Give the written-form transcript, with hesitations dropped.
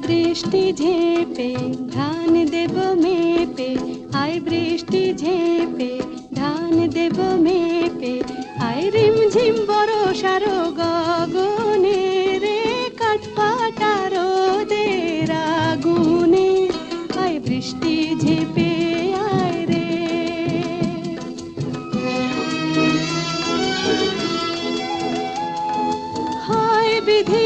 বৃষ্টি ঝেপে ধান দেব মেপে, আয় বৃষ্টি ঝেপে ধান দেব মেপে, আয় রিমঝিম বর্ষার গগনে রে, কাঠ ফাটা রোদের আগুনে, আয় বৃষ্টি ঝেপে আয় রে। হয় বিধি